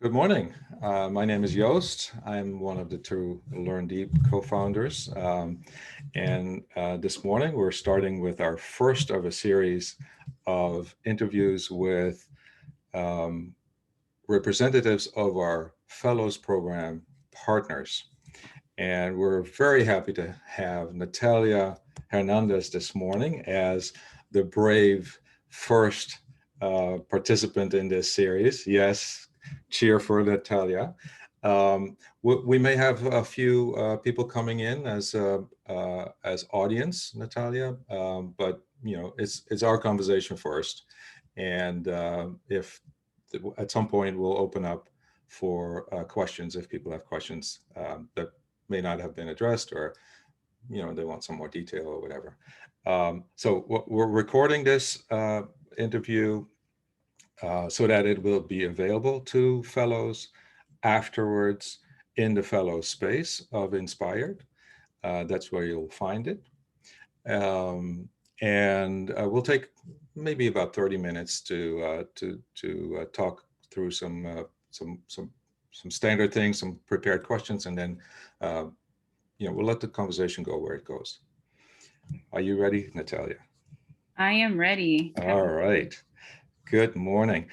Good morning. My name is Joost. I'm one of the two Learn Deep co-founders. And this morning we're starting with our first of a series of interviews with um, representatives of our Fellows Program partners. And we're very happy to have Natalia Hernandez this morning as the brave first participant in this series. Yes, cheer for Natalia. We may have a few people coming in as audience, Natalia, but it's our conversation first, and if at some point we'll open up for questions if people have questions that may not have been addressed, or they want some more detail or whatever. So we're recording this interview so that it will be available to fellows afterwards in the fellow space of Inspired. That's where you'll find it. And we'll take maybe about 30 minutes to talk through some standard things, some prepared questions, and then we'll let the conversation go where it goes. Are you ready, Natalia? I am ready. All right. Good morning.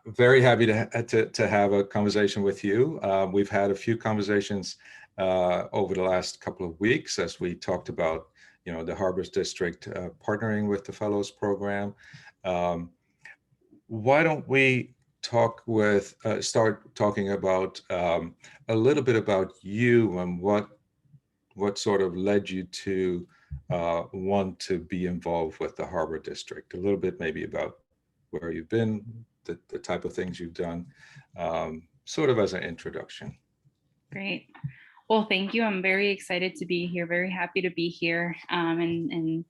Very happy to have a conversation with you. We've had a few conversations over the last couple of weeks as we talked about, the Harbors District partnering with the Fellows Program. Why don't we start talking about a little bit about you and what sort of led you to want to be involved with the Harbor District, a little bit maybe about where you've been, the type of things you've done, sort of as an introduction. Great. Well, thank you. I'm very excited to be here, very happy to be here and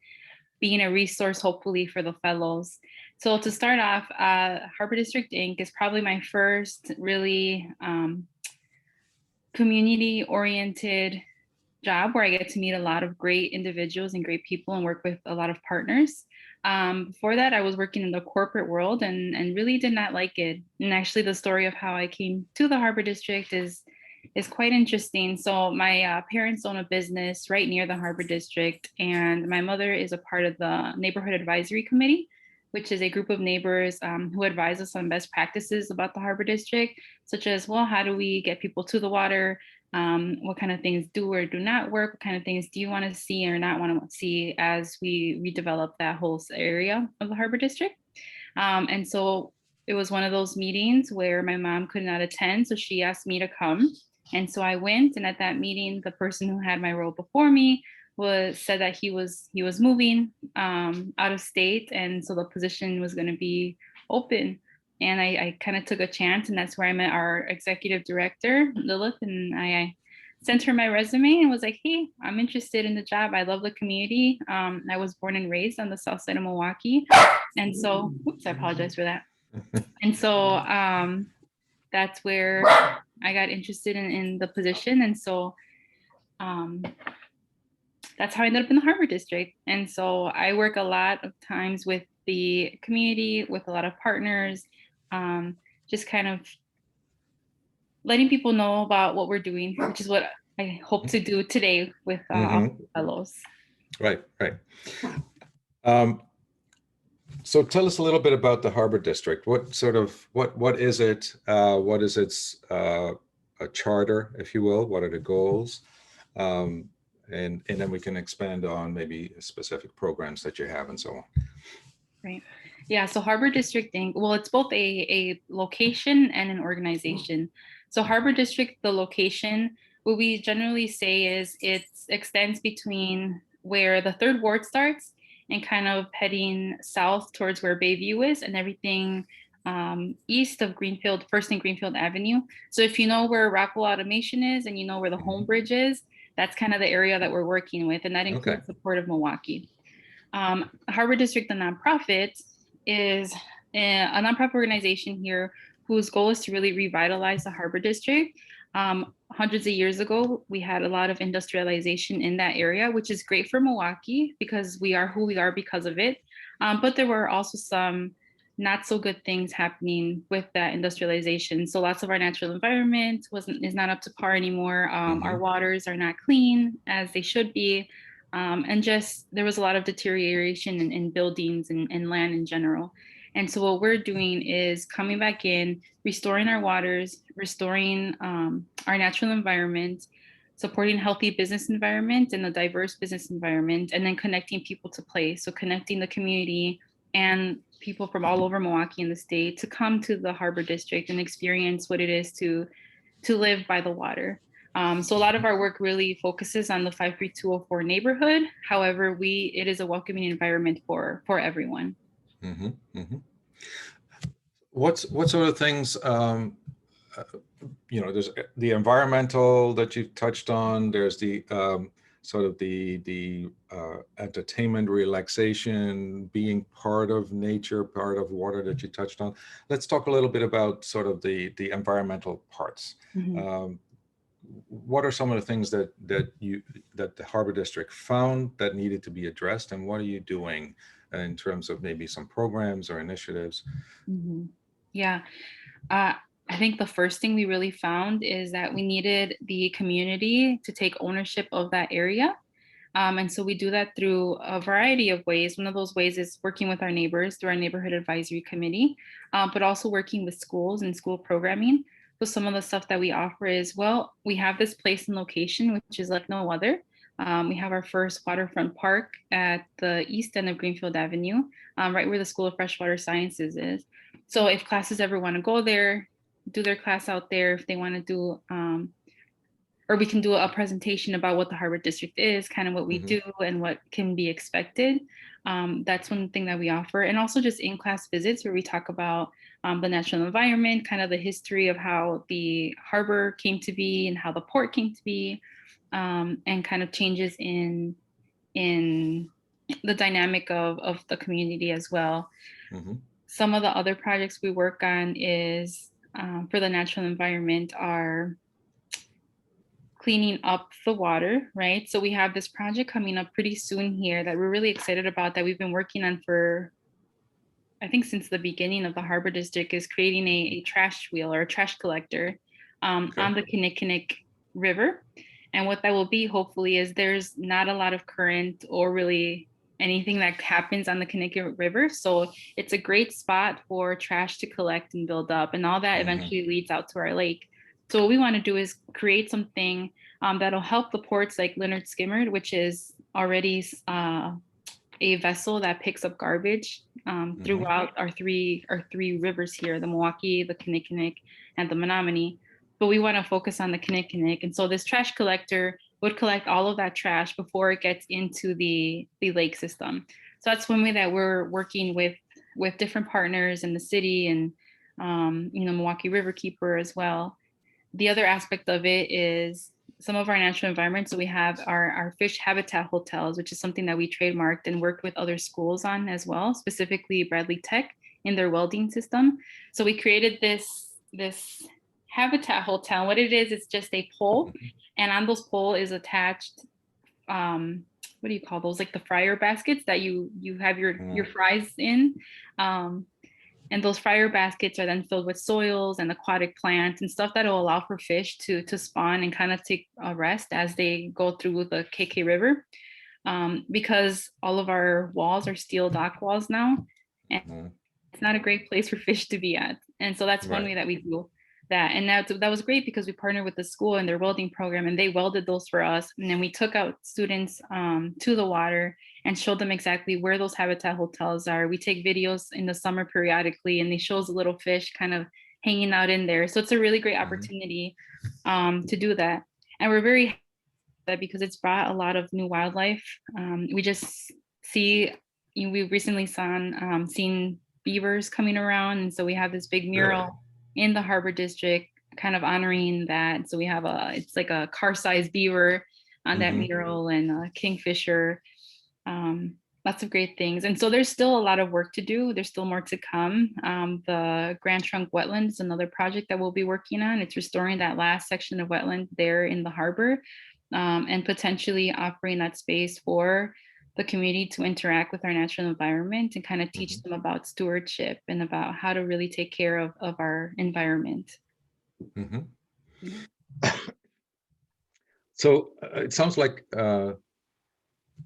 being a resource, hopefully, for the fellows. So to start off, Harbor District Inc. is probably my first really community-oriented job where I get to meet a lot of great individuals and great people and work with a lot of partners. Before that, I was working in the corporate world and really did not like it. And actually, the story of how I came to the Harbor District is quite interesting. So my parents own a business right near the Harbor District, and my mother is a part of the Neighborhood Advisory Committee, which is a group of neighbors who advise us on best practices about the Harbor District, such as, well, how do we get people to the water? What kind of things do or do not work? What kind of things do you want to see or not want to see as we redevelop that whole area of the Harbor District? And so it was one of those meetings where my mom could not attend, so she asked me to come. And so I went, and at that meeting, the person who had my role before me said that he was moving out of state, and so the position was going to be open. And I kind of took a chance, and that's where I met our executive director, Lilith, and I sent her my resume and was like, hey, I'm interested in the job. I love the community. I was born and raised on the south side of Milwaukee. And so, oops, I apologize for that. And so that's where I got interested in the position. And so that's how I ended up in the Harbor District. And so I work a lot of times with the community, with a lot of partners, just kind of letting people know about what we're doing, which is what I hope to do today with fellows. Right. So tell us a little bit about the Harbor District. What is it? What is its a charter, if you will? What are the goals? And then we can expand on maybe specific programs that you have and so on. Right. Yeah. So Harbor District Inc. Well, it's both a location and an organization. So Harbor District, the location, what we generally say is it extends between where the 3rd Ward starts and kind of heading south towards where Bayview is and everything east of Greenfield, First and Greenfield Avenue. So if you know where Rockwell Automation is and you know where the Home Bridge is, that's kind of the area that we're working with. And that includes the Port of Milwaukee. Harbor District, the nonprofit, is a nonprofit organization here whose goal is to really revitalize the Harbor District. Hundreds of years ago, we had a lot of industrialization in that area, which is great for Milwaukee because we are who we are because of it. But there were also some not so good things happening with that industrialization. So lots of our natural environment is not up to par anymore. Our Mm-hmm. waters are not clean as they should be. And just there was a lot of deterioration in buildings and land in general. And so what we're doing is coming back in, restoring our waters, restoring our natural environment, supporting healthy business environment and a diverse business environment, and then connecting people to play. So connecting the community and people from all over Milwaukee and the state to come to the Harbor District and experience what it is to live by the water. So a lot of our work really focuses on the 53204 neighborhood. However, it is a welcoming environment for everyone. Mm-hmm. Mm-hmm. What sort of things, uh, there's the environmental that you touched on. There's the sort of the entertainment, relaxation, being part of nature, part of water that you touched on. Let's talk a little bit about sort of the environmental parts. Mhm. Um, what are some of the things that the Harbor District found that needed to be addressed, and what are you doing in terms of maybe some programs or initiatives? Mhm. Yeah. Uh, I think the first thing we really found is that we needed the community to take ownership of that area. And so we do that through a variety of ways. One of those ways is working with our neighbors through our neighborhood advisory committee, but also working with schools and school programming. So some of the stuff that we offer is, well, we have this place and location, which is like no other. We have our first waterfront park at the east end of Greenfield Avenue, right where the School of Freshwater Sciences is. So if classes ever want to go there, do their class out there, if they want to do or we can do a presentation about what the Harbor District is, kind of what we Mm-hmm. do and what can be expected. That's one thing that we offer. And also just in-class visits where we talk about the natural environment, kind of the history of how the harbor came to be and how the port came to be, and kind of changes in the dynamic of the community as well. Mm-hmm. Some of the other projects we work on is for the natural environment are cleaning up the water, right? So we have this project coming up pretty soon here that we're really excited about that we've been working on for, I think, since the beginning of the Harbor District, is creating a trash wheel or a trash collector Okay. on the Kinnickinnic River. And what that will be, hopefully, is there's not a lot of current or really anything that happens on the Kinnickinnic River. So it's a great spot for trash to collect and build up. And all that Mm-hmm. eventually leads out to our lake. So what we want to do is create something that'll help the ports like Leonard Skimmerd, which is already a vessel that picks up garbage Mm-hmm. throughout our three rivers here, the Milwaukee, the Kinnickinnic, and the Menominee. But we want to focus on the Kinnickinnic. And so this trash collector would collect all of that trash before it gets into the lake system. So that's one way that we're working with different partners in the city and Milwaukee Riverkeeper as well. The other aspect of it is some of our natural environments. So we have our fish habitat hotels, which is something that we trademarked and worked with other schools on as well, specifically Bradley Tech in their welding system. So we created this habitat hotel. What it is, it's just a pole, Mm-hmm. and on those pole is attached what do you call those, like the fryer baskets that you have your fries in. um, and those fryer baskets are then filled with soils and aquatic plants and stuff that will allow for fish to spawn and kind of take a rest as they go through the KK River. Because all of our walls are steel dock walls now, and Mm-hmm. it's not a great place for fish to be at. And so that's one Right. way that we do that. And that was great because we partnered with the school and their welding program, and they welded those for us. And then we took out students to the water and showed them exactly where those habitat hotels are. We take videos in the summer periodically, and they show us the little fish kind of hanging out in there. So it's a really great Mm-hmm. opportunity to do that. And we're very happy that because it's brought a lot of new wildlife. We just see, we recently seen beavers coming around, and so we have this big Really? mural in the Harbor District kind of honoring that. So we have it's like a car-sized beaver on that Mm-hmm. mural, and a kingfisher. um, Lots of great things. And so there's still a lot of work to do. There's still more to come. The Grand Trunk Wetland is another project that we'll be working on. It's restoring that last section of wetland there in the harbor, and potentially offering that space for the community to interact with our natural environment and kind of teach Mhm. them about stewardship and about how to really take care of our environment. Mhm. Yeah. So it sounds like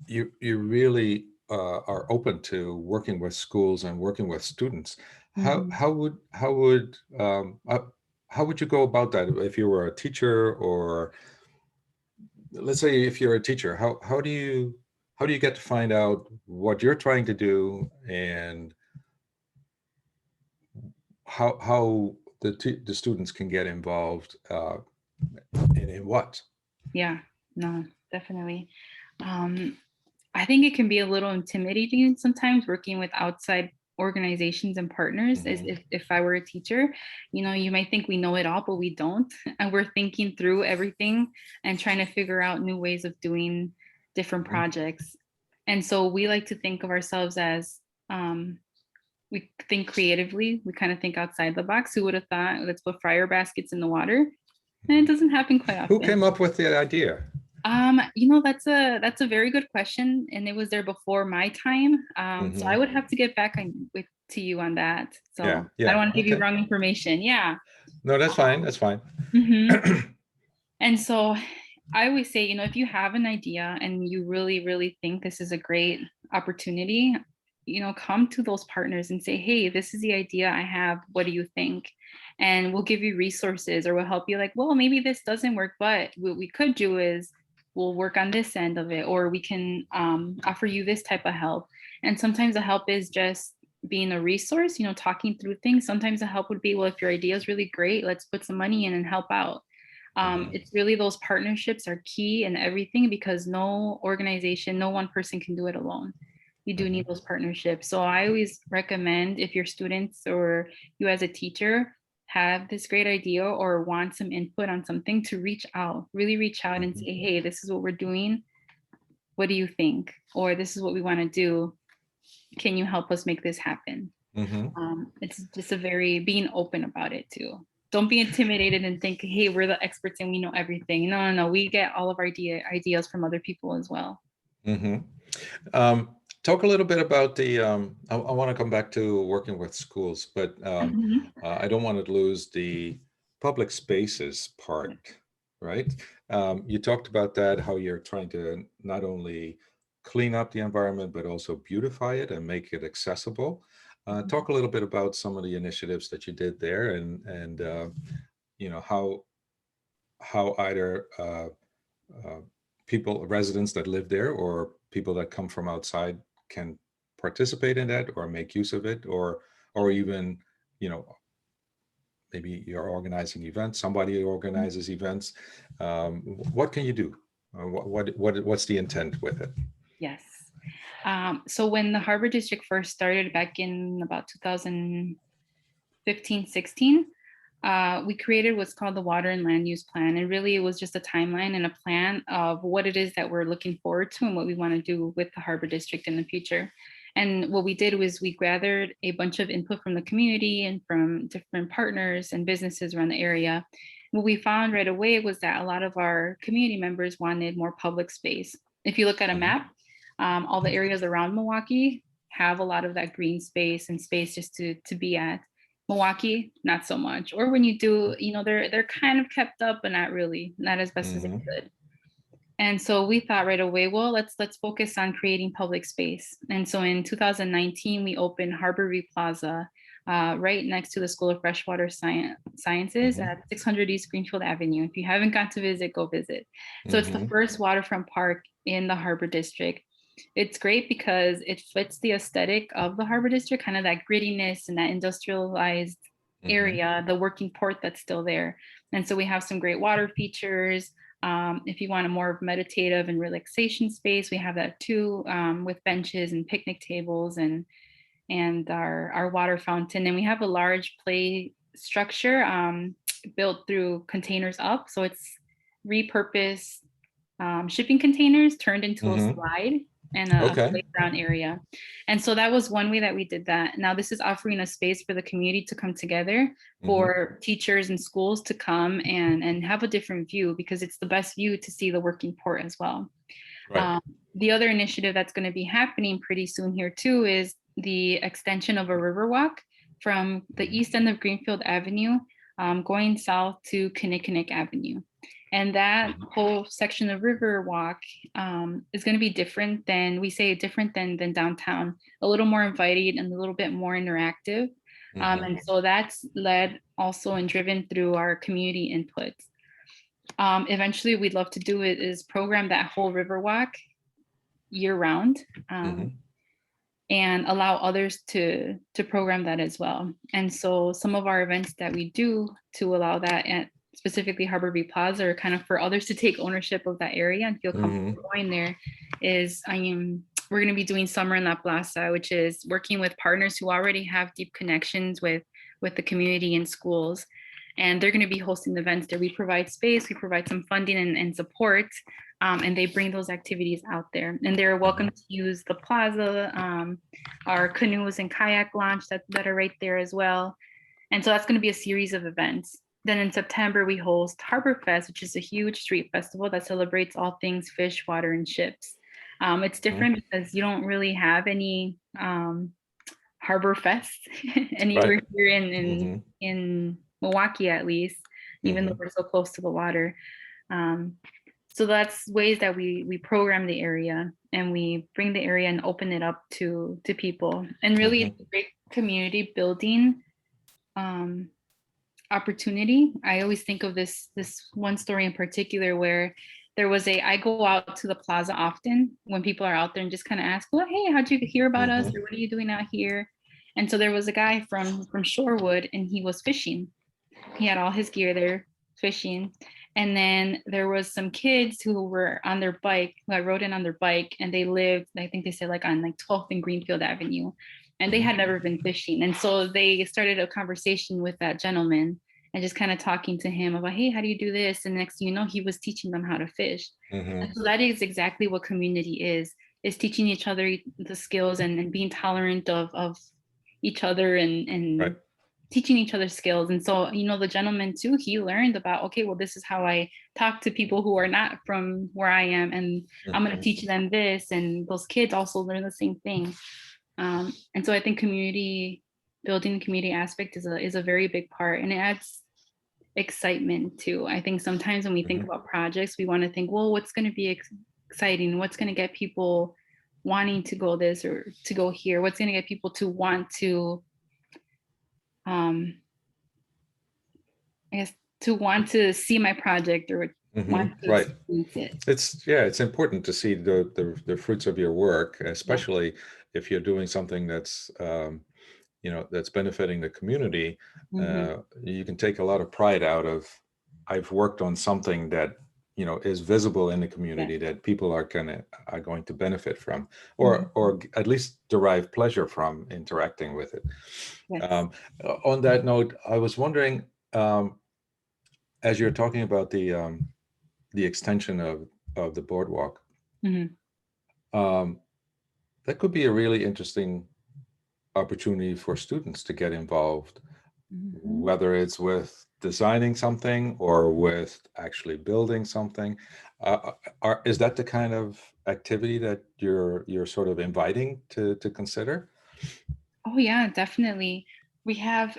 you really are open to working with schools and working with students. How Mhm. how would how would how would you go about that if you were a teacher, or let's say if you're a teacher, how do you get to find out what you're trying to do, and how the students can get involved, and in what? Yeah, no, definitely. Um, I think it can be a little intimidating sometimes working with outside organizations and partners as Hmm. if I were a teacher. You know, you might think we know it all, but we don't. And we're thinking through everything and trying to figure out new ways of doing different Hmm. projects. And so we like to think of ourselves as we think creatively. We kind of think outside the box. Who would have thought, let's put fryer baskets in the water? And it doesn't happen quite Who often. came up with the idea? You know, that's a very good question, and it was there before my time. So I Hmm. would have to get back with to you on that. Yeah, So I don't yeah, want to give you okay. wrong information. Yeah. No, that's fine. That's fine. hmm And so I always say, you know, if you have an idea and you really, really think this is a great opportunity, you know, come to those partners and say, hey, this is the idea I have. What do you think? And we'll give you resources or we'll help you, like, well, maybe this doesn't work, but what we could do is we'll work on this end of it, or we can offer you this type of help. And sometimes the help is just being a resource, you know, talking through things. Sometimes the help would be, well, if your idea is really great, let's put some money in and help out. Hmm. It's really those partnerships are key in everything because no organization, no one person can do it alone. You do need Hmm. those partnerships. So I always recommend, if your students or you as a teacher have this great idea or want some input on something, to reach out, really reach out and Hmm. say, hey, this is what we're doing. What do you think? Or this is what we want to do. Can you help us make this happen? Hmm. It's just a very being open about it too. Don't be intimidated and think, hey, we're the experts and we know everything. No, no, no. We get all of our ideas from other people as well. Hmm. Talk a little bit about I want to come back to working with schools, but Mhm. I don't want to lose the public spaces part, right? You talked about that, how you're trying to not only clean up the environment, but also beautify it and make it accessible. Talk a little bit about some of the initiatives that you did there, and how either uh, people, residents that live there, or people that come from outside can participate in that or make use of it, or even, you know, maybe you're organizing events, somebody organizes events. What can you do? What's the intent with it? Yes. So when the Harbor District first started back in about 2015, 16, we created what's called the Water and Land Use Plan. And really, it was just a timeline and a plan of what it is that we're looking forward to and what we want to do with the Harbor District in the future. And what we did was we gathered a bunch of input from the community and from different partners and businesses around the area. What we found right away was that a lot of our community members wanted more public space. If you look at a Hmm. map, all the areas around Milwaukee have a lot of that green space and space just to be at. Milwaukee, not so much. Or when you do, you know, they're kind of kept up, but not really, not as best as they Hmm. could. And so we thought right away, well, let's focus on creating public space. And so in 2019, we opened Harbor View Plaza, right next to the School of Freshwater Sciences Hmm. at 600 East Greenfield Avenue. If you haven't got to visit, go visit. So it's the Hmm. first waterfront park in the Harbor District. It's great because it fits the aesthetic of the Harbor District, kind of that grittiness and that industrialized Hmm. area, the working port that's still there. And so we have some great water features. If you want a more meditative and relaxation space, we have that too, with benches and picnic tables and our water fountain. And we have a large play structure built through containers up. So it's repurposed shipping containers turned into a Hmm. slide and a Okay. playground area. And so that was one way that we did that. Now, this is offering a space for the community to come together, Hmm. for teachers and schools to come and have a different view, because it's the best view to see the working port as well. Right. The other initiative that's going to be happening pretty soon here too is the extension of a river walk from the east end of Greenfield Avenue, going south to Kinnickinnick Avenue. And that whole section of river walk is going to be different than, we say different than downtown, a little more inviting and a little bit more interactive. And so that's led also and driven through our community inputs. Eventually, we'd love to do it is program that whole river walk year round, and allow others to program that as well. And so some of our events that we do to allow that at specifically Harbor View Plaza, are kind of for others to take ownership of that area and feel comfortable going there, is we're going to be doing Summer in La Plaza, which is working with partners who already have deep connections with the community and schools. And they're going to be hosting events there. We provide space, we provide some funding and support, and they bring those activities out there. And they're welcome to use the plaza, our canoes and kayak launch that are right there as well. And so that's going to be a series of events. Then in September, we host Harbor Fest, which is a huge street festival that celebrates all things fish, water, and ships. It's different because you don't really have any Harbor Fest anywhere here in Milwaukee, at least, even though we're so close to the water. So that's ways that we program the area, and we bring the area and open it up to people, and really it's a great community building opportunity. I always think of this one story in particular where there was I go out to the plaza often when people are out there and just kind of ask, well, hey, how'd you hear about us? Or what are you doing out here? And so there was a guy from Shorewood, and he was fishing. He had all his gear there fishing. And then there was some kids who were on their bike, who I rode in on their bike, and they lived, I think they said like on like 12th and Greenfield Avenue, and they had never been fishing. And so they started a conversation with that gentleman and just kind of talking to him about, hey, how do you do this? And next thing you know, he was teaching them how to fish. And so that is exactly what community is teaching each other the skills and being tolerant of each other and teaching each other skills. And so, you know, the gentleman too, he learned about, okay, well, this is how I talk to people who are not from where I am, and I'm going to teach them this. And those kids also learn the same thing. And so I think community building, community aspect is a very big part, and it adds excitement too. I think sometimes when we think about projects, we want to think, well, what's going to be exciting? What's going to get people wanting to go this or to go here? What's going to get people to want to I guess to want to see my project or want to experience it. It's important to see the fruits of your work, especially if you're doing something that's that's benefiting the community. You can take a lot of pride out of, I've worked on something that is visible in the community that people are going to benefit from, or at least derive pleasure from interacting with it. On that note, I was wondering, as you're talking about the extension of the boardwalk, that could be a really interesting opportunity for students to get involved, whether it's with designing something or with actually building something. Is that the kind of activity that you're sort of inviting to consider? Oh yeah, definitely. We have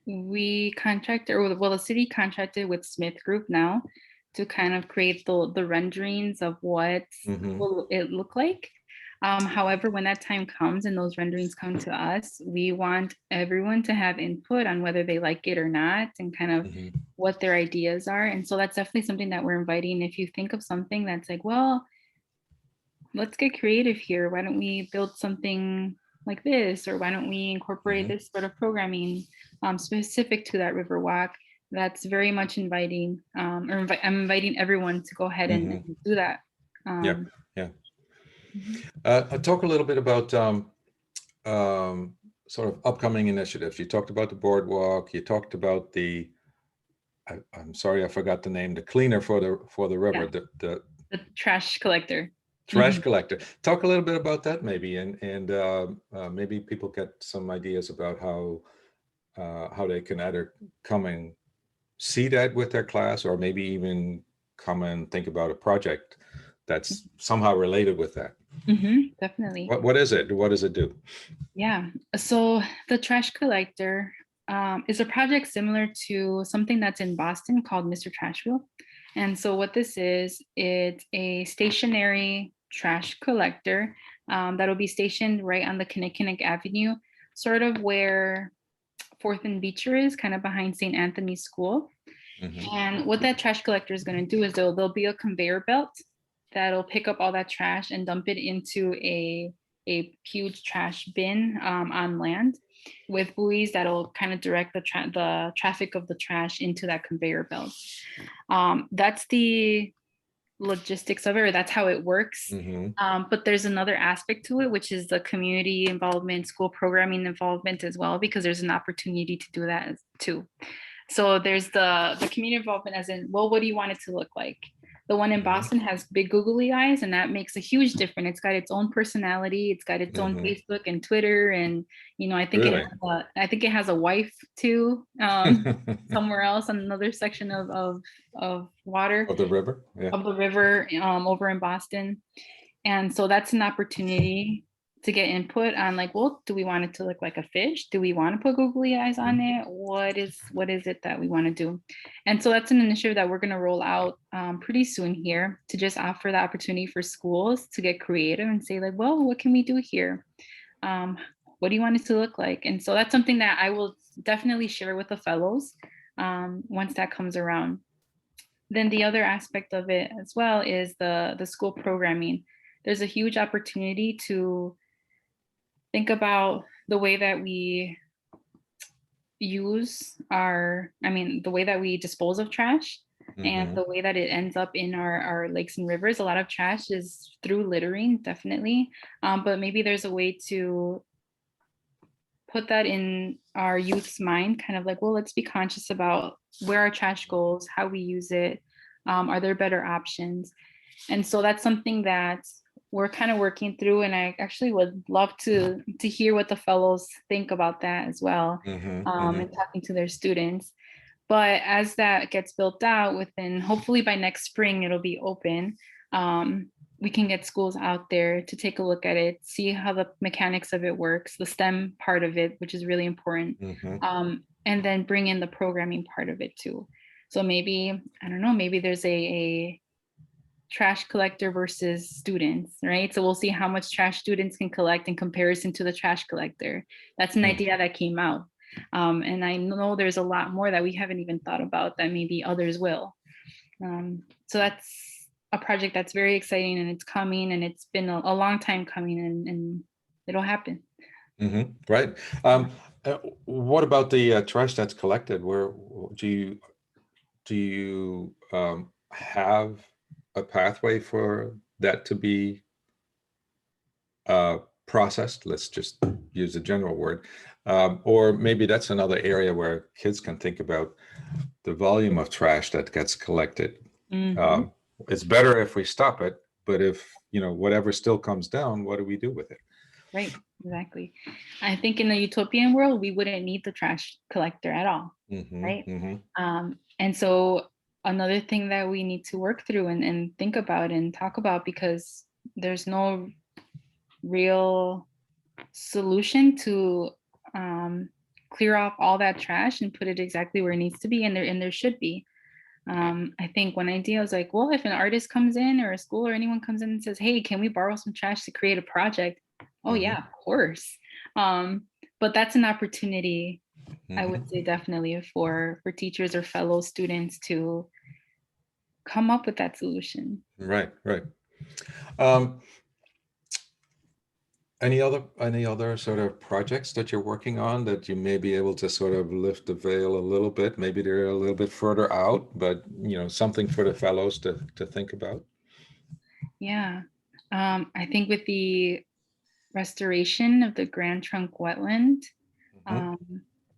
we contracted, or well, the city contracted with Smith Group now to kind of create the renderings of what will it look like. However, when that time comes and those renderings come to us, we want everyone to have input on whether they like it or not, and kind of what their ideas are. And so that's definitely something that we're inviting. If you think of something that's like, well, let's get creative here. Why don't we build something like this? Or why don't we incorporate this sort of programming specific to that river walk? That's very much inviting, I'm inviting everyone to go ahead and do that. Talk a little bit about sort of upcoming initiatives. You talked about the boardwalk. You talked about I'm sorry, I forgot the name. The cleaner for the river. The trash collector. Trash collector. Talk a little bit about that, maybe, and maybe people get some ideas about how they can either come and see that with their class, or maybe even come and think about a project that's somehow related with that. Definitely. What is it? What does it do? Yeah. So the trash collector is a project similar to something that's in Boston called Mr. Trashville. And so what this is, it's a stationary trash collector that'll be stationed right on the Kinnickinnick Avenue, sort of where 4th and Beecher is, kind of behind St. Anthony's School. And what that trash collector is going to do is there'll be a conveyor belt that'll pick up all that trash and dump it into a huge trash bin on land with buoys that'll kind of direct the traffic of the trash into that conveyor belt. That's the logistics of it, or that's how it works. But there's another aspect to it, which is the community involvement, school programming involvement as well, because there's an opportunity to do that too. So there's the community involvement as in, well, what do you want it to look like? The one in Boston has big googly eyes, and that makes a huge difference. It's got its own personality. It's got its own Facebook and Twitter, and I think it has a wife too, somewhere else on another section of water Of the river, of the river over in Boston. And so that's an opportunity to get input on, like, well, do we want it to look like a fish? Do we want to put googly eyes on it? What is it that we want to do? And so that's an initiative that we're going to roll out pretty soon here, to just offer the opportunity for schools to get creative and say, like, well, what can we do here? What do you want it to look like? And so that's something that I will definitely share with the fellows once that comes around. Then the other aspect of it as well is the school programming. There's a huge opportunity to think about the way that we the way that we dispose of trash and the way that it ends up in our lakes and rivers. A lot of trash is through littering, definitely. But maybe there's a way to put that in our youth's mind, kind of like, well, let's be conscious about where our trash goes, how we use it. Are there better options? And so that's something that we're kind of working through, and I actually would love to hear what the fellows think about that as well, and talking to their students. But as that gets built out, within, hopefully by next spring, it'll be open. We can get schools out there to take a look at it, see how the mechanics of it works, the STEM part of it, which is really important, and then bring in the programming part of it too. So maybe, I don't know, maybe there's a trash collector versus students, right? So we'll see how much trash students can collect in comparison to the trash collector. That's an idea that came out. And I know there's a lot more that we haven't even thought about that maybe others will. So that's a project that's very exciting, and it's coming, and it's been a long time coming, and it'll happen. Right. What about the trash that's collected? Where do you have a pathway for that to be processed? Let's just use a general word. Or maybe that's another area where kids can think about the volume of trash that gets collected. It's better if we stop it, but if, whatever still comes down, what do we do with it? Right, exactly. I think in the utopian world, we wouldn't need the trash collector at all, right? And so another thing that we need to work through and think about and talk about, because there's no real solution to clear off all that trash and put it exactly where it needs to be, and there should be. I think one idea is like, well, if an artist comes in, or a school or anyone comes in and says, hey, can we borrow some trash to create a project? Oh yeah, of course. But that's an opportunity, I would say, definitely for teachers or fellow students to come up with that solution. Right. Any other sort of projects that you're working on that you may be able to sort of lift the veil a little bit? Maybe they're a little bit further out, but something for the fellows to think about. Yeah, I think with the restoration of the Grand Trunk wetland,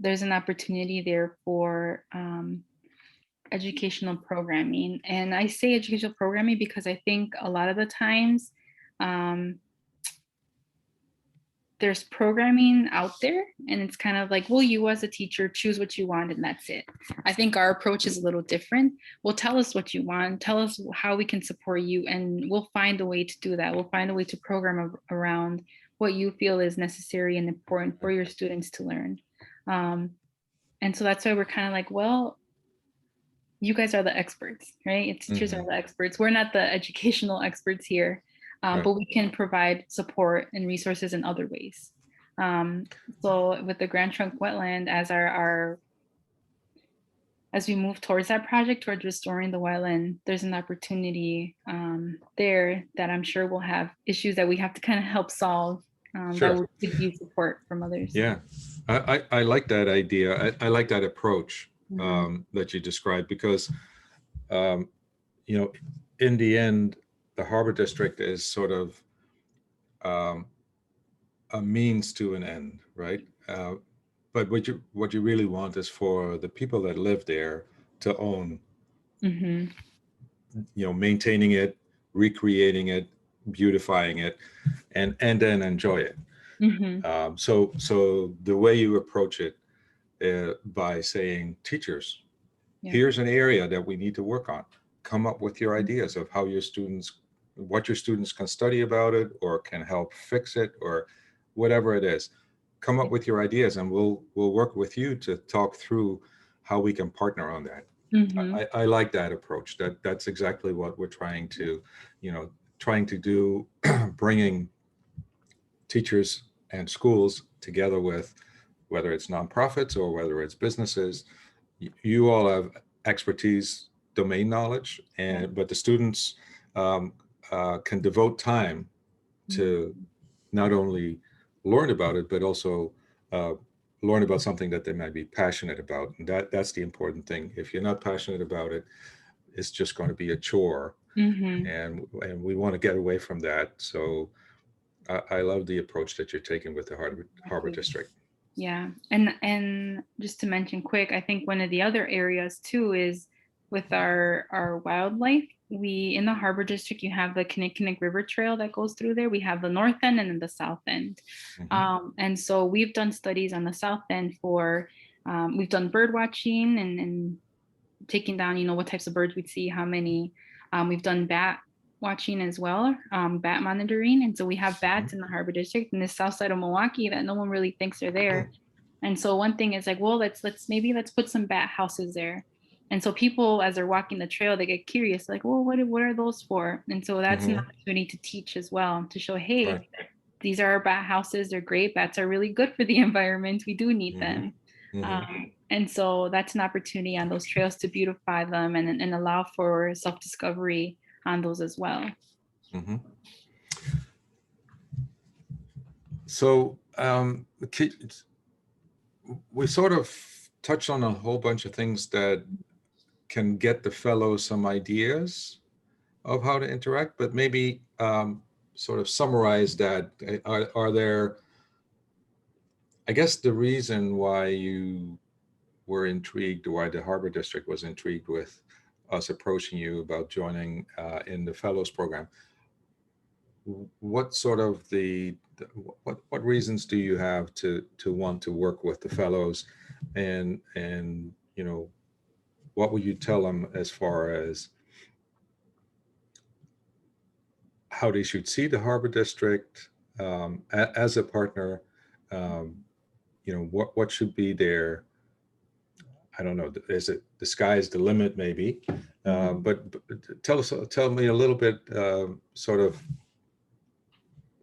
there's an opportunity there for educational programming. And I say educational programming because I think a lot of the times there's programming out there, and it's kind of like, well, you as a teacher choose what you want and that's it. I think our approach is a little different. Well, tell us what you want, tell us how we can support you, and we'll find a way to do that. We'll find a way to program around what you feel is necessary and important for your students to learn. And so that's why we're kind of like, well, you guys are the experts, right? Teachers are the experts. We're not the educational experts here, Right. but we can provide support and resources in other ways. So with the Grand Trunk Wetland as as we move towards that project, towards restoring the wetland, there's an opportunity there that I'm sure we'll have issues that we have to kind of help solve, Sure. that would give you support from others. Yeah, I like that idea. I like that approach Mhm. that you described, because you know, in the end, the Harbor District is sort of um, a means to an end, right? But what you really want is for the people that live there to own, Mhm. maintaining it, recreating it, beautifying it, and then enjoy it. Mhm. So the way you approach it, by saying, teachers, Yeah. here's an area that we need to work on. Come up with your ideas of how what your students can study about it, or can help fix it, or whatever it is. Come up with your ideas, and we'll work with you to talk through how we can partner on that. Mhm. I like that approach. That's exactly what we're trying to do, bringing teachers and schools together with, whether it's nonprofits or whether it's businesses. You all have expertise, domain knowledge, Yeah. but the students um, can devote time to Mhm. not only learn about it, but also uh, learn about something that they might be passionate about. And that's the important thing. If you're not passionate about it, it's just going to be a chore, Mhm. and we want to get away from that. So I love the approach that you're taking with the Harbor Exactly. District. Yeah. And just to mention quick, I think one of the other areas too is with our wildlife. We in the Harbor District, you have the Kinnickinnic River Trail that goes through there. We have the north end and then the south end. Hmm. And so we've done studies on the south end for we've done bird watching and taking down, what types of birds we'd see, how many. We've done bat watching as well, bat monitoring. And so we have bats in the Harbor District in the south side of Milwaukee that no one really thinks are there. And so one thing is like, well, let's put some bat houses there. And so people, as they're walking the trail, they get curious, like, well, what are those for? And so that's an Hmm. opportunity to teach as well, to show, Right. hey, these are our bat houses. They're great. Bats are really good for the environment. We do need Hmm. them. Hmm. And so that's an opportunity on those trails to beautify them and allow for self-discovery on those as well. Hmm. So we sort of touched on a whole bunch of things that can get the fellows some ideas of how to interact, but maybe sort of summarize that. Are there, I guess the reason why you were intrigued, or why the Harbor District was intrigued with us approaching you about joining in the fellows program, what sort of what reasons do you have to want to work with the fellows, and what would you tell them as far as how they should see the Harbor District as a partner? um, what should be their, I don't know, is it the sky is the limit maybe, Mhm. but tell me a little bit, sort of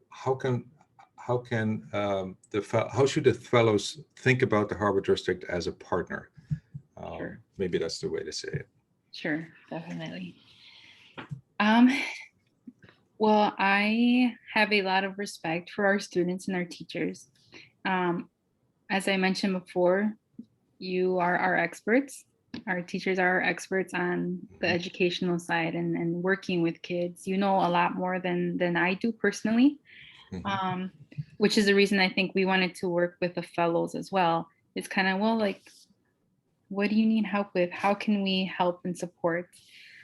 how can how should the fellows think about the Harbor District as a partner? Sure, Maybe that's the way to say it. sure, definitely. Um, well, I have a lot of respect for our students and our teachers. Um, as I mentioned before, you are our experts. Our teachers are our experts on the Hmm. educational side and working with kids. You know a lot more than I do personally, Hmm. um, which is the reason I think we wanted to work with the fellows as well. It's kind of, well, like, what do you need help with? How can we help and support?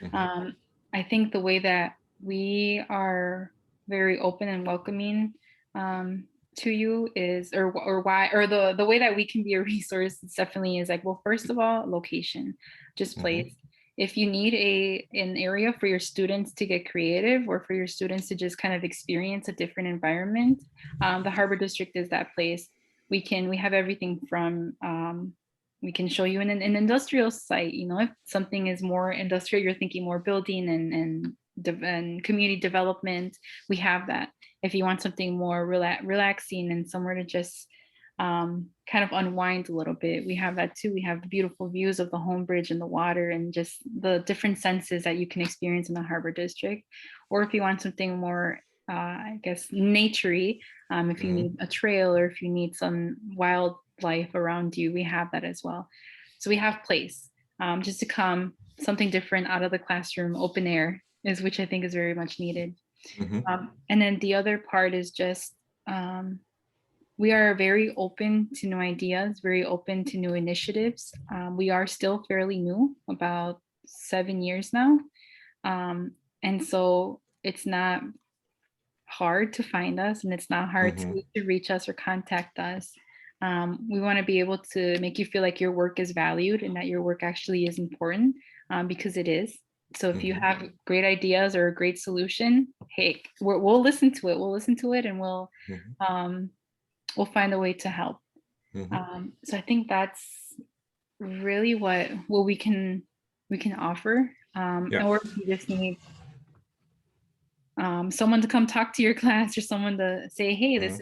Hmm. Um, I think the way that we are very open and welcoming, um, to you is, or why, or the way that we can be a resource definitely is like, well, first of all, location, just Mm-hmm. place. If you need an area for your students to get creative, or for your students to just kind of experience a different environment, the Harbor District is that place. We have everything from, we can show you an industrial site. You know, if something is more industrial, you're thinking more building and community development, we have that. If you want something more relaxing and somewhere to just kind of unwind a little bit, we have that too. We have beautiful views of the Home Bridge and the water, and just the different senses that you can experience in the Harbor District. Or if you want something more, I guess, naturey, if you Mm-hmm. need a trail, or if you need some wildlife around you, we have that as well. So we have place, just to come, something different out of the classroom, open air, is which I think is very much needed. Mm-hmm. And then the other part is just, um, we are very open to new ideas, very open to new initiatives. We are still fairly new, about 7 years now. And so it's not hard to find us, and it's not hard Mm-hmm. to reach us or contact us. We want to be able to make you feel like your work is valued and that your work actually is important, because it is. So if you Mm-hmm. have great ideas or a great solution, hey, we'll listen to it. We'll listen to it, and um, we'll find a way to help. Mm-hmm. So I think that's really what we can offer. Yeah. Or if you just need someone to come talk to your class, or someone to say, hey, Mm-hmm.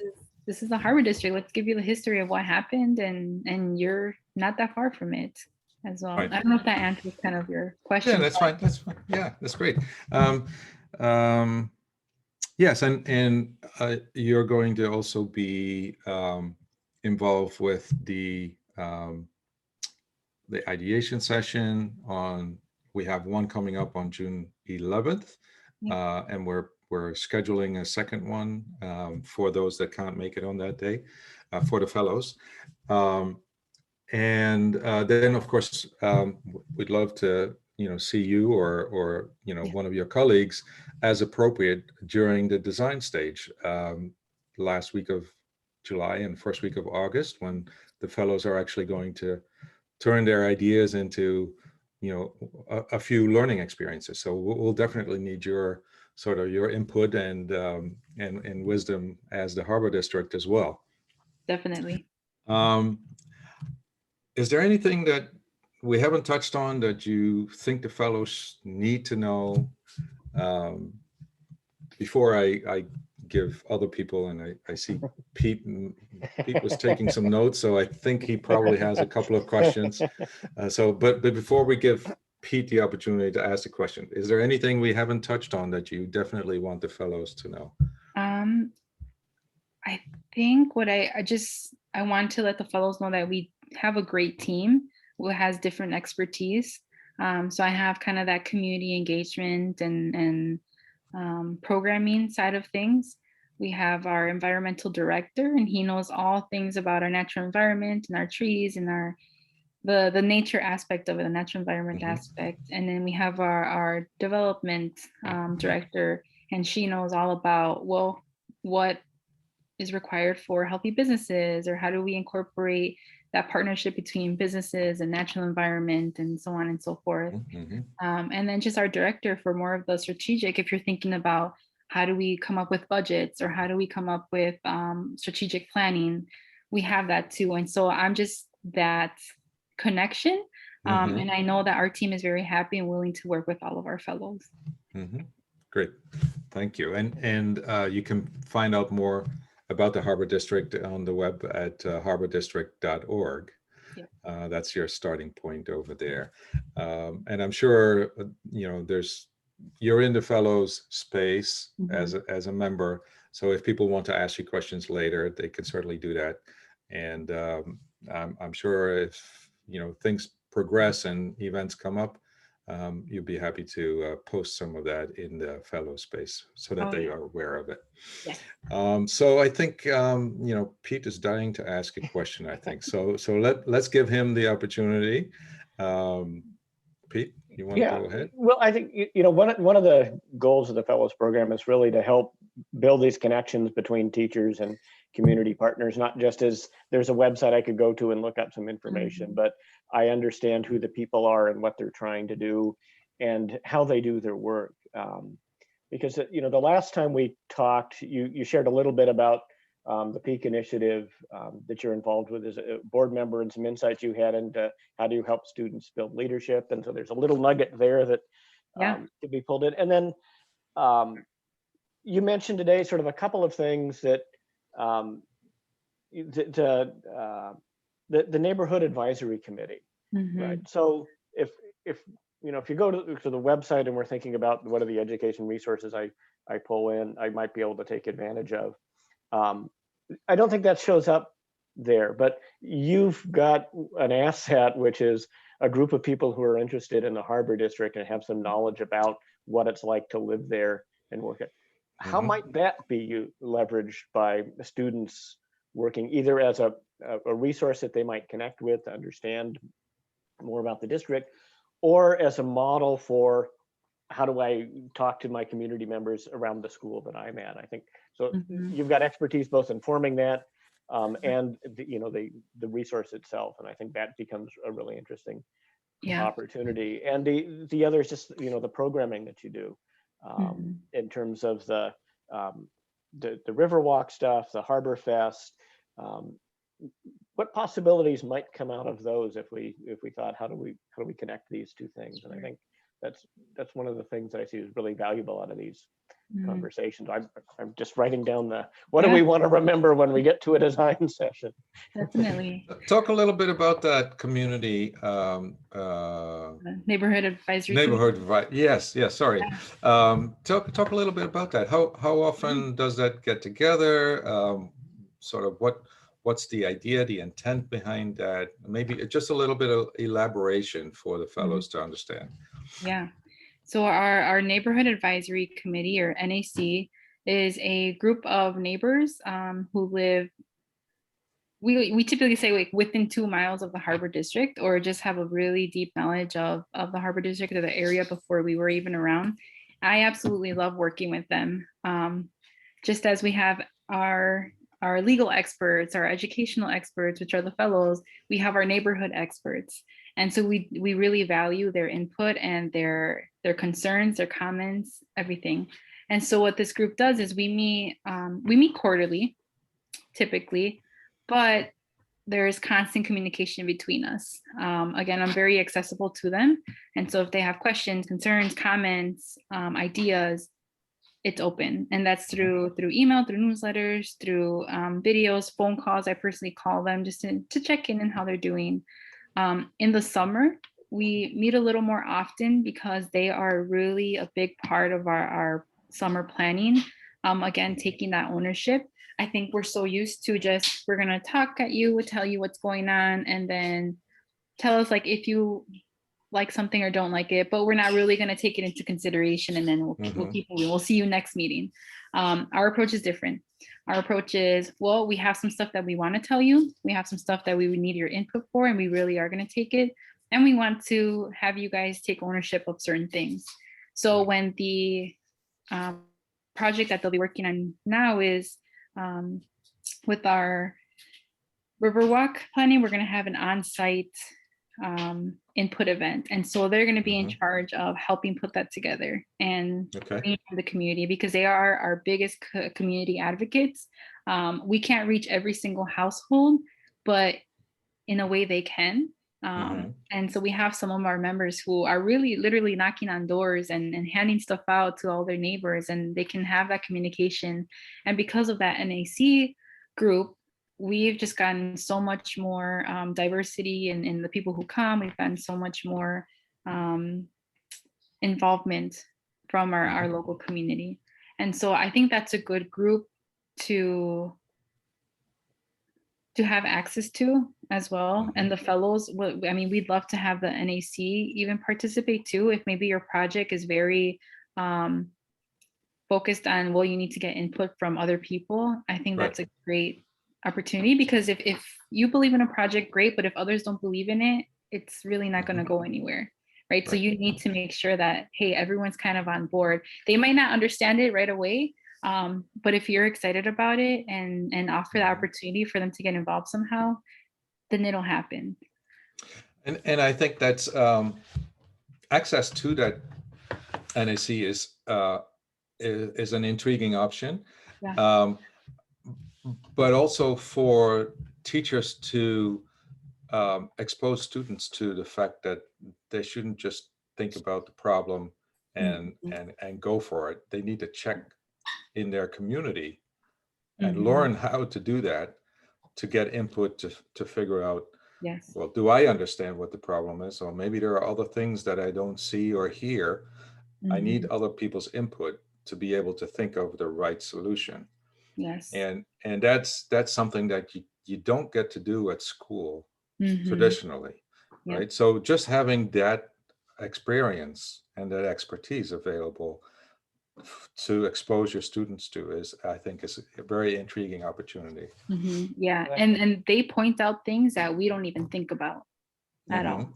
this is the Harbor District, let's give you the history of what happened, and you're not that far from it as well. Right. I don't know if that answers kind of your Yeah, question, that's but fine. That's fine. Yeah, that's great. Um, um, yes, and you're going to also be involved with the ideation session on. We have one coming up on June 11th, yeah, and we're scheduling a second one for those that can't make it on that day, for the fellows. Um, and then, of course, we'd love to, see you or yeah, one of your colleagues as appropriate during the design stage, last week of July and first week of August, when the fellows are actually going to turn their ideas into, a few learning experiences. So we'll definitely need your sort of your input and wisdom as the Harbor District as well. definitely. Um, Is there anything that we haven't touched on that you think the fellows need to know, um, before I give other people, and I see Pete, and Pete was taking some notes, so I think he probably has a couple of questions. But before we give Pete the opportunity to ask the question, is there anything we haven't touched on that you definitely want the fellows to know? um I think what I want to let the fellows know that we have a great team who has different expertise. So I have kind of that community engagement and programming side of things. We have our environmental director, and he knows all things about our natural environment and our trees and our the nature aspect of it, the natural environment Hmm. aspect. And then we have our development director, and she knows all about, well, what is required for healthy businesses, or how do we incorporate that partnership between businesses and natural environment, and so on and so forth. Hmm. And then just our director for more of the strategic, if you're thinking about how do we come up with budgets, or how do we come up with strategic planning, we have that too. And so I'm just that connection. Hmm. And I know that our team is very happy and willing to work with all of our fellows. Hmm. Great, thank you. And you can find out more about the Harbor District on the web at harbordistrict.org. Yeah. That's your starting point over there. And I'm sure you're in the fellows space Mhm. as a member. So if people want to ask you questions later, they can certainly do that. And I'm sure if things progress and events come up, you'd be happy to post some of that in the fellow space so that Oh they yeah. are aware of it. Yes. So I think Pete is dying to ask a question. I think so. Let's give him the opportunity. Um, Pete, you want to Yeah, go ahead? well, I think one of the goals of the fellows program is really to help build these connections between teachers community partners, not just as there's a website I could go to and look up some information, but I understand who the people are and what they're trying to do and how they do their work. Because the last time we talked, you shared a little bit about the Peak Initiative that you're involved with as a board member, and some insights you had into how do you help students build leadership. And so there's a little nugget there that could be pulled in. And then you mentioned today sort of a couple of things that the Neighborhood Advisory Committee, right? So if you go to the website and we're thinking about what are the education resources I pull in, I might be able to take advantage of. I don't think that shows up there, but you've got an asset, which is a group of people who are interested in the Harbor District and have some knowledge about what it's like to live there and work it. How might that be leveraged by students working either as a resource that they might connect with to understand more about the district, or as a model for how do I talk to my community members around the school that I'm at? I think so. You've got expertise both in forming that and the resource itself, and I think that becomes a really interesting opportunity. And the other is just the programming that you do in terms of the Riverwalk stuff, the Harbor Fest. What possibilities might come out of those if we thought how do we connect these two things? And I think that's one of the things that I see is really valuable out of these conversations. I'm just writing down what do we want to remember when we get to a design session. Definitely. Talk a little bit about that community Neighborhood Advisory. Yes. Sorry. Talk a little bit about that. How often does that get together? Sort of what's the idea, the intent behind that? Maybe just a little bit of elaboration for the fellows to understand. Yeah. So our Neighborhood Advisory Committee, or NAC, is a group of neighbors who live, we typically say like within 2 miles of the Harbor District, or just have a really deep knowledge of the Harbor District or the area before we were even around. I absolutely love working with them. Just as we have our legal experts, our educational experts, which are the fellows, we have our neighborhood experts. And so we really value their input and their concerns, their comments, everything. And so what this group does is we meet quarterly, typically, but there's constant communication between us. Again, I'm very accessible to them. And so if they have questions, concerns, comments, ideas, it's open. And that's through email, through newsletters, through videos, phone calls. I personally call them just to check in on how they're doing. In the summer, we meet a little more often because they are really a big part of our summer planning. Again, taking that ownership. I think we're so used to just, we're gonna talk at you, we'll tell you what's going on, and then tell us like if you like something or don't like it, but we're not really gonna take it into consideration, and then we'll keep moving. We'll see you next meeting. Our approach is different. Our approach is, well, we have some stuff that we want to tell you. We have some stuff that we would need your input for, and we really are going to take it. And we want to have you guys take ownership of certain things. So when the project that they'll be working on now is with our Riverwalk planning, we're going to have an on-site input event. And so they're going to be in charge of helping put that together and bring it to the community, because they are our biggest community advocates. We can't reach every single household, but in a way they can. And so we have some of our members who are really literally knocking on doors and handing stuff out to all their neighbors, and they can have that communication. And because of that NAC group, we've just gotten so much more diversity in the people who come. We've gotten so much more involvement from our local community. And so I think that's a good group to have access to as well. And the fellows, I mean, we'd love to have the NAC even participate too. If maybe your project is very focused on, well, you need to get input from other people. I think that's a great opportunity, because if you believe in a project, great, but if others don't believe in it, it's really not going to go anywhere, right? So you need to make sure that, hey, everyone's kind of on board. They might not understand it right away, But if you're excited about it and offer the opportunity for them to get involved somehow, then it'll happen. And I think that's access to that NAC is an intriguing option. Yeah. But also for teachers to expose students to the fact that they shouldn't just think about the problem and go for it. They need to check in their community and learn how to do that, to get input to figure out, Yes. well, do I understand what the problem is? Or maybe there are other things that I don't see or hear. I need other people's input to be able to think of the right solution. Yes. And that's something that you don't get to do at school traditionally, right? So just having that experience and that expertise available to expose your students to is, I think, is a very intriguing opportunity. Yeah, and they point out things that we don't even think about at all.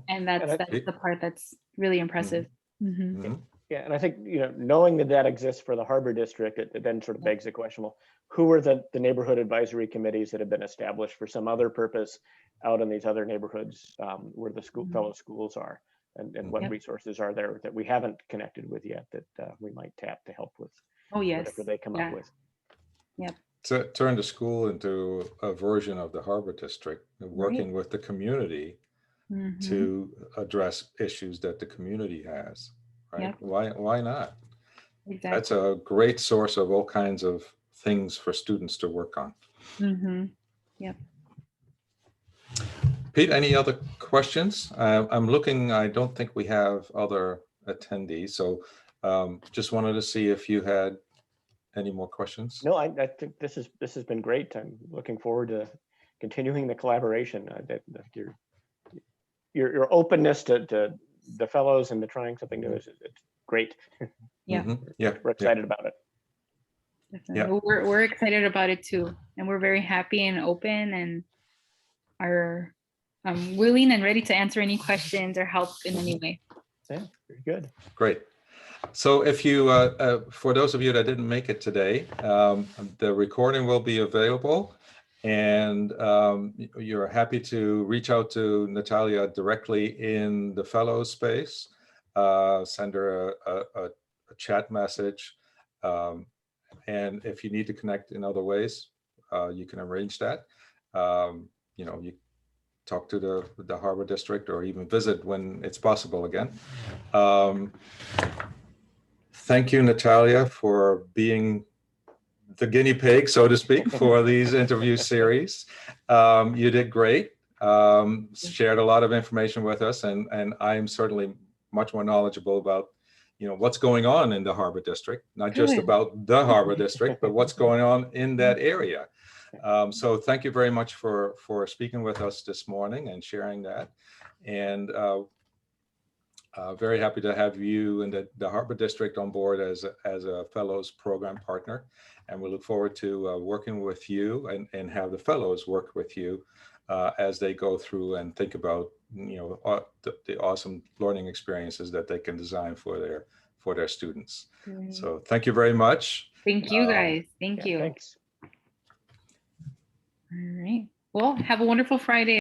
And that's the part that's really impressive. Yeah, and I think, knowing that exists for the Harbor District, it then sort of begs the question, well, who are the neighborhood advisory committees that have been established for some other purpose out in these other neighborhoods where the fellow schools are, and what resources are there that we haven't connected with yet that we might tap to help with whatever they come up with. Yep. To turn the school into a version of the Harbor District, working with the community to address issues that the community has. Right? Why not? Exactly. That's a great source of all kinds of things for students to work on. Yep. Pete, any other questions? I'm looking, I don't think we have other attendees. So just wanted to see if you had any more questions. No, I think this has been great. I'm looking forward to continuing the collaboration. Your openness to the fellows and to trying something new is it's great. Yeah. We're excited about it. Definitely. We're excited about it too, and we're very happy and open and are willing and ready to answer any questions or help in any way. Yeah, very good. Great. So if you, for those of you that didn't make it today, the recording will be available, and you're happy to reach out to Natalia directly in the fellows space, send her a chat message. And if you need to connect in other ways, you can arrange that. You talk to the Harbor District or even visit when it's possible again. Thank you, Natalia, for being the guinea pig, so to speak, for these interview series. You did great, shared a lot of information with us, and I'm certainly much more knowledgeable about what's going on in the Harbor District, not just about the Harbor District, but what's going on in that area. So thank you very much for speaking with us this morning and sharing that. And very happy to have you and the Harbor District on board as a fellows program partner. And we look forward to working with you and have the fellows work with you as they go through and think about the awesome learning experiences that they can design for their students. So thank you very much. Thank you, guys. Thank you. Thanks. All right. Well, have a wonderful Friday.